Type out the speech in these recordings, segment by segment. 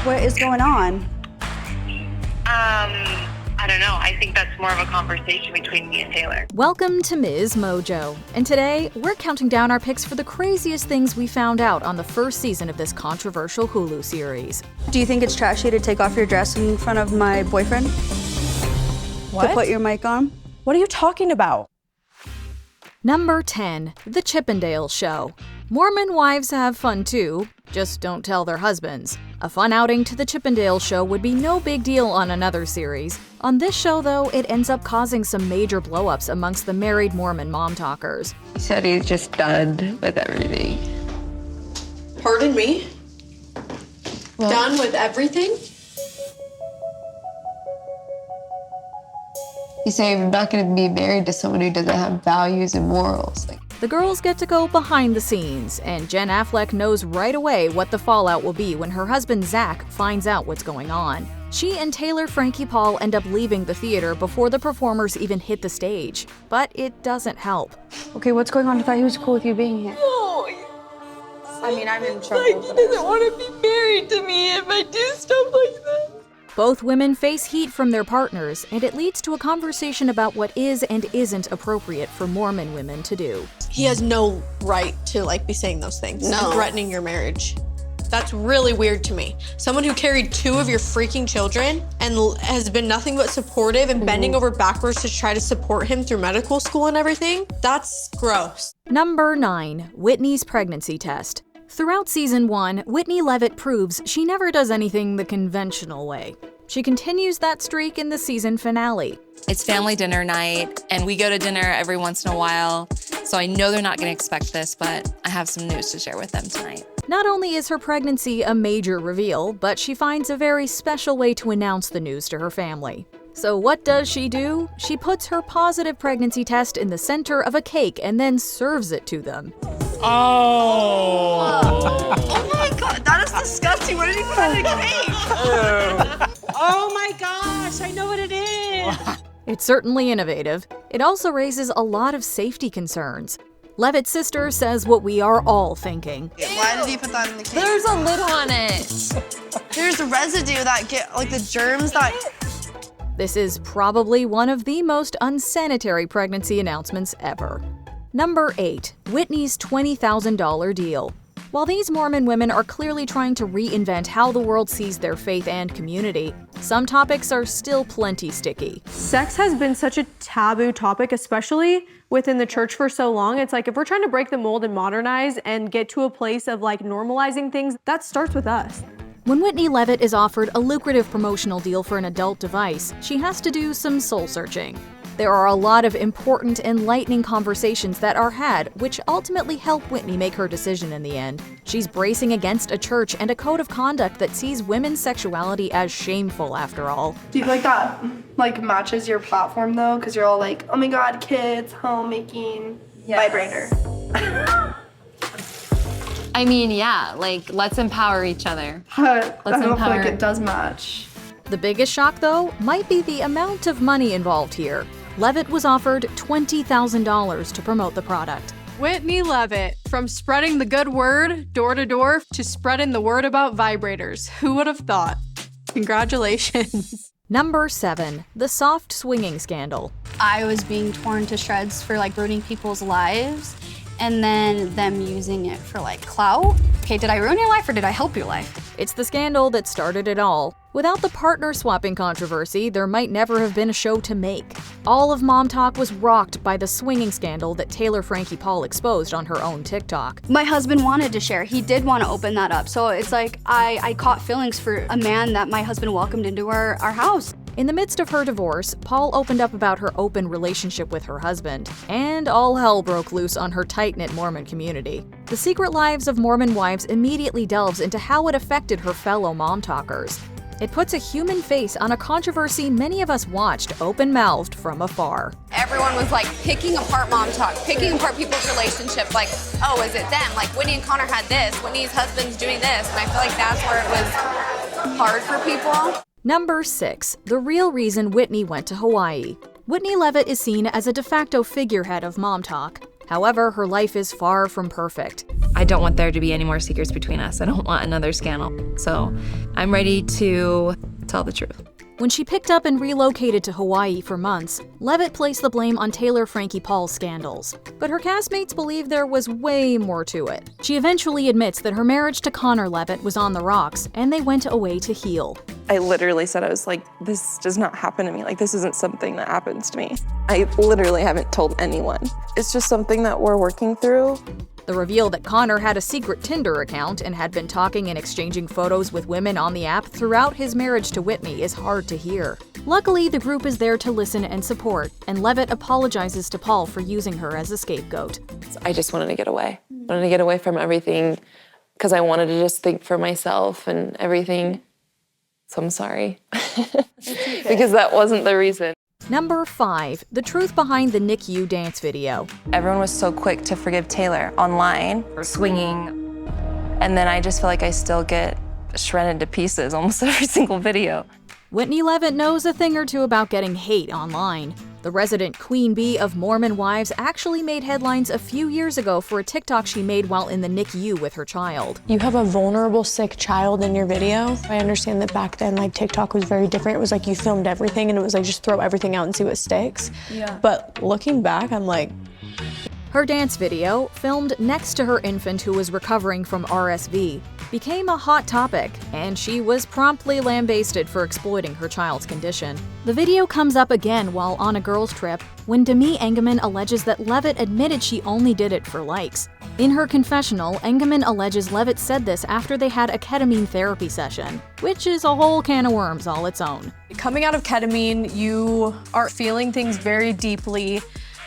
What is going on? I don't know. I think that's more of a conversation between me and Taylor. Welcome to MsMojo, and today we're counting down our picks for the craziest things we found out on the first season of this controversial Hulu series. Do you think it's trashy to take off your dress in front of my boyfriend? What? To put your mic on? What are you talking about? Number 10. The Andale Show. Mormon wives have fun too, just don't tell their husbands. A fun outing to the Andale Show would be no big deal on another series. On this show, though, it ends up causing some major blow-ups amongst the married Mormon MomTokers. He said he's just done with everything. Pardon me? Well, Done with everything? He's saying I'm not going to be married to someone who doesn't have values and morals. The girls get to go behind the scenes, and Jen Affleck knows right away what the fallout will be when her husband Zach finds out what's going on. She and Taylor Frankie Paul end up leaving the theater before the performers even hit the stage. But it doesn't help. Okay, what's going on? I thought he was cool with you being here. No. I mean, I'm in trouble. Like, he doesn't want to be married to me if I do stuff like that. Both women face heat from their partners, and it leads to a conversation about what is and isn't appropriate for Mormon women to do. He has no right to be saying those things. No. And threatening your marriage. That's really weird to me. Someone who carried 2 of your freaking children and has been nothing but supportive and bending over backwards to try to support him through medical school and everything, that's gross. Number 9. Whitney's pregnancy test. Throughout season 1, Whitney Levitt proves she never does anything the conventional way. She continues that streak in the season finale. It's family dinner night, and we go to dinner every once in a while, so I know they're not going to expect this, but I have some news to share with them tonight. Not only is her pregnancy a major reveal, but she finds a very special way to announce the news to her family. So what does she do? She puts her positive pregnancy test in the center of a cake and then serves it to them. Oh my god, that is disgusting. What did he put on the cake? Oh my gosh, I know what it is. It's certainly innovative. It also raises a lot of safety concerns. Levitt's sister says what we are all thinking. Why did he put that in the cake? There's a lid on it. There's the residue that get, the germs that... This is probably one of the most unsanitary pregnancy announcements ever. Number 8. Whitney's $20,000 deal. While these Mormon women are clearly trying to reinvent how the world sees their faith and community, some topics are still plenty sticky. Sex has been such a taboo topic, especially within the church for so long. It's like if we're trying to break the mold and modernize and get to a place of normalizing things, that starts with us. When Whitney Levitt is offered a lucrative promotional deal for an adult device, she has to do some soul-searching. There are a lot of important, enlightening conversations that are had, which ultimately help Whitney make her decision in the end. She's bracing against a church and a code of conduct that sees women's sexuality as shameful, after all. Do you feel like that matches your platform though? Because you're all like, oh my god, kids, homemaking, vibrator. I mean, yeah, let's empower each other. But I don't feel empower- like it does match. The biggest shock, though, might be the amount of money involved here. Levitt was offered $20,000 to promote the product. Whitney Levitt, from spreading the good word door to door to spreading the word about vibrators. Who would have thought? Congratulations. Number 7. The soft swinging scandal. I was being torn to shreds for ruining people's lives and then them using it for clout. Okay, did I ruin your life or did I help your life? It's the scandal that started it all. Without the partner swapping controversy, there might never have been a show to make. All of MomTok was rocked by the swinging scandal that Taylor Frankie Paul exposed on her own TikTok. My husband wanted to share. He did want to open that up. So it's I caught feelings for a man that my husband welcomed into our house. In the midst of her divorce, Paul opened up about her open relationship with her husband, and all hell broke loose on her tight-knit Mormon community. The Secret Lives of Mormon Wives immediately delves into how it affected her fellow MomTokers. It puts a human face on a controversy many of us watched open-mouthed from afar. Everyone was picking apart MomTok, picking apart people's relationship, oh, is it them? Whitney and Connor had this, Whitney's husband's doing this, and I feel like that's where it was hard for people. Number 6. The real reason Whitney went to Hawaii. Whitney Levitt is seen as a de facto figurehead of MomTok. However, her life is far from perfect. I don't want there to be any more secrets between us. I don't want another scandal. So I'm ready to tell the truth. When she picked up and relocated to Hawaii for months, Levitt placed the blame on Taylor Frankie Paul's scandals. But her castmates believe there was way more to it. She eventually admits that her marriage to Connor Levitt was on the rocks, and they went away to heal. I literally said, I was like, this does not happen to me. Like, this isn't something that happens to me. I literally haven't told anyone. It's just something that we're working through. The reveal that Connor had a secret Tinder account and had been talking and exchanging photos with women on the app throughout his marriage to Whitney is hard to hear. Luckily, the group is there to listen and support, and Levitt apologizes to Paul for using her as a scapegoat. I just wanted to get away. I wanted to get away from everything because I wanted to just think for myself and everything. So I'm sorry. Because that wasn't the reason. Number 5. The truth behind the Nicku dance video. Everyone was so quick to forgive Taylor online for swinging. And then I just feel like I still get shredded to pieces almost every single video. Whitney Levitt knows a thing or two about getting hate online. The resident queen bee of Mormon wives actually made headlines a few years ago for a TikTok she made while in the NICU with her child. You have a vulnerable, sick child in your video. I understand that back then, like, TikTok was very different. It was like you filmed everything and it was like just throw everything out and see what sticks. Yeah. But looking back, I'm like... Her dance video, filmed next to her infant who was recovering from RSV, became a hot topic, and she was promptly lambasted for exploiting her child's condition. The video comes up again while on a girls' trip, when Demi Engelman alleges that Levitt admitted she only did it for likes. In her confessional, Engelman alleges Levitt said this after they had a ketamine therapy session, which is a whole can of worms all its own. Coming out of ketamine, you are feeling things very deeply.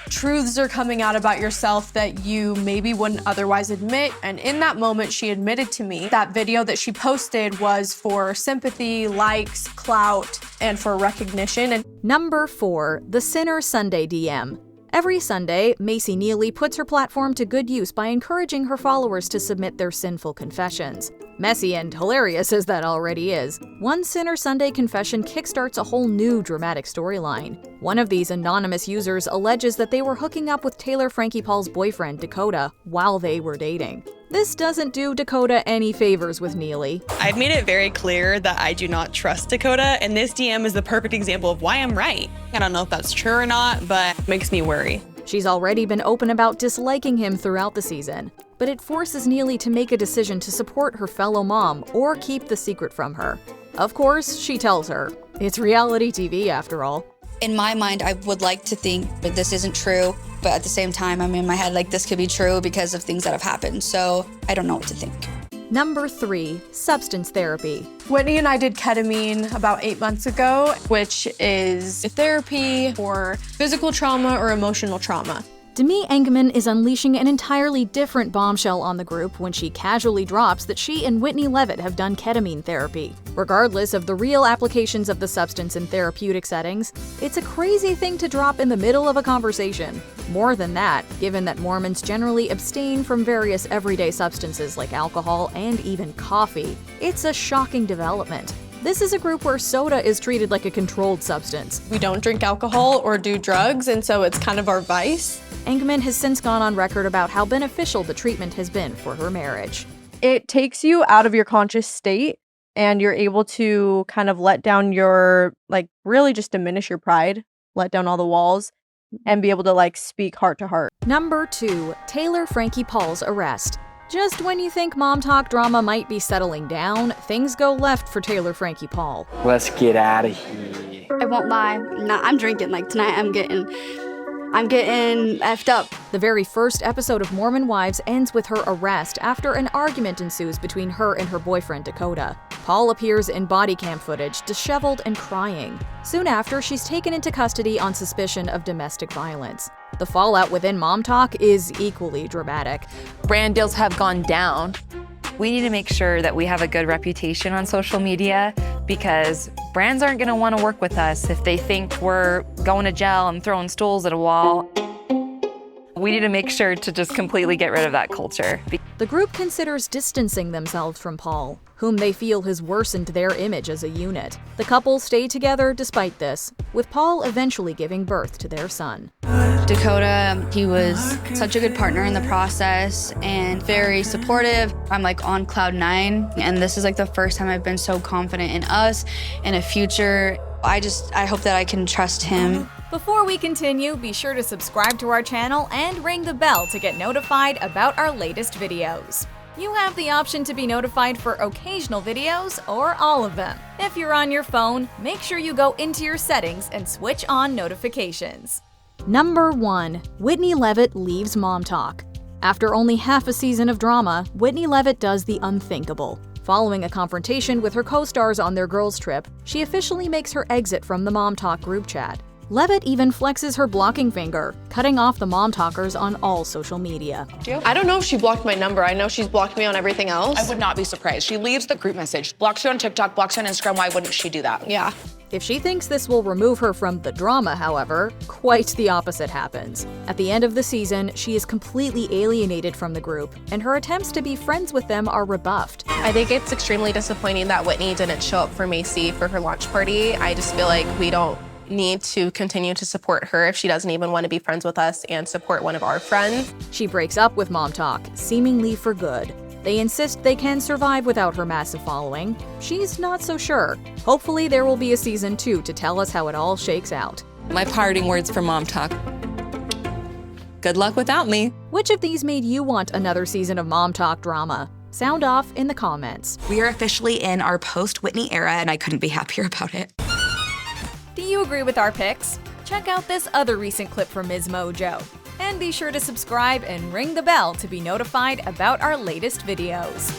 Truths are coming out about yourself that you maybe wouldn't otherwise admit, and in that moment she admitted to me that video that she posted was for sympathy, likes, clout, and for recognition. Number 4. The Sinner Sunday DM. Every Sunday, Macy Neely puts her platform to good use by encouraging her followers to submit their sinful confessions. Messy and hilarious as that already is, one Sinner Sunday confession kickstarts a whole new dramatic storyline. One of these anonymous users alleges that they were hooking up with Taylor Frankie Paul's boyfriend, Dakota, while they were dating. This doesn't do Dakota any favors with Neely. I've made it very clear that I do not trust Dakota, and this DM is the perfect example of why I'm right. I don't know if that's true or not, but it makes me worry. She's already been open about disliking him throughout the season, but it forces Neely to make a decision to support her fellow mom or keep the secret from her. Of course, she tells her. It's reality TV after all. In my mind, I would like to think that this isn't true, but at the same time, I'm in my head like this could be true because of things that have happened, so I don't know what to think. Number 3. Substance therapy. Whitney and I did ketamine about 8 months ago, which is a therapy for physical trauma or emotional trauma. Demi Engelman is unleashing an entirely different bombshell on the group when she casually drops that she and Whitney Levitt have done ketamine therapy. Regardless of the real applications of the substance in therapeutic settings, it's a crazy thing to drop in the middle of a conversation. More than that, given that Mormons generally abstain from various everyday substances like alcohol and even coffee, it's a shocking development. This is a group where soda is treated like a controlled substance. We don't drink alcohol or do drugs, and so it's kind of our vice. Engelman has since gone on record about how beneficial the treatment has been for her marriage. It takes you out of your conscious state, and you're able to kind of let down your, really just diminish your pride, let down all the walls, and be able to, speak heart to heart. Number 2. Taylor Frankie Paul's arrest. Just when you think MomTok drama might be settling down, things go left for Taylor Frankie Paul. Let's get out of here. I won't lie. I'm drinking. Tonight I'm getting effed up. The very first episode of Mormon Wives ends with her arrest after an argument ensues between her and her boyfriend Dakota. Paul appears in body cam footage, disheveled and crying. Soon after, she's taken into custody on suspicion of domestic violence. The fallout within MomTok is equally dramatic. Brand deals have gone down. We need to make sure that we have a good reputation on social media because brands aren't going to want to work with us if they think we're going to jail and throwing stools at a wall. We need to make sure to just completely get rid of that culture. The group considers distancing themselves from Paul, whom they feel has worsened their image as a unit. The couple stay together despite this, with Paul eventually giving birth to their son. Dakota, he was such a good partner in the process and very supportive. I'm like on cloud 9, and this is like the first time I've been so confident in us and a future. I hope that I can trust him. Before we continue, be sure to subscribe to our channel and ring the bell to get notified about our latest videos. You have the option to be notified for occasional videos or all of them. If you're on your phone, make sure you go into your settings and switch on notifications. Number 1. Whitney Levitt leaves MomTok. After only half a season of drama, Whitney Levitt does the unthinkable. Following a confrontation with her co-stars on their girls' trip, she officially makes her exit from the MomTok group chat. Levitt even flexes her blocking finger, cutting off the MomTokers on all social media. I don't know if she blocked my number. I know she's blocked me on everything else. I would not be surprised. She leaves the group message, blocks you on TikTok, blocks you on Instagram. Why wouldn't she do that? Yeah. If she thinks this will remove her from the drama, however, quite the opposite happens. At the end of the season, she is completely alienated from the group, and her attempts to be friends with them are rebuffed. I think it's extremely disappointing that Whitney didn't show up for Macy for her launch party. I just feel like we don't need to continue to support her if she doesn't even want to be friends with us and support one of our friends. She breaks up with MomTok, seemingly for good. They insist they can survive without her massive following. She's not so sure. Hopefully there will be a season 2 to tell us how it all shakes out. My parting words for MomTok: good luck without me. Which of these made you want another season of MomTok drama? Sound off in the comments. We are officially in our post-Whitney era, and I couldn't be happier about it. Do you agree with our picks? Check out this other recent clip from MsMojo. And be sure to subscribe and ring the bell to be notified about our latest videos.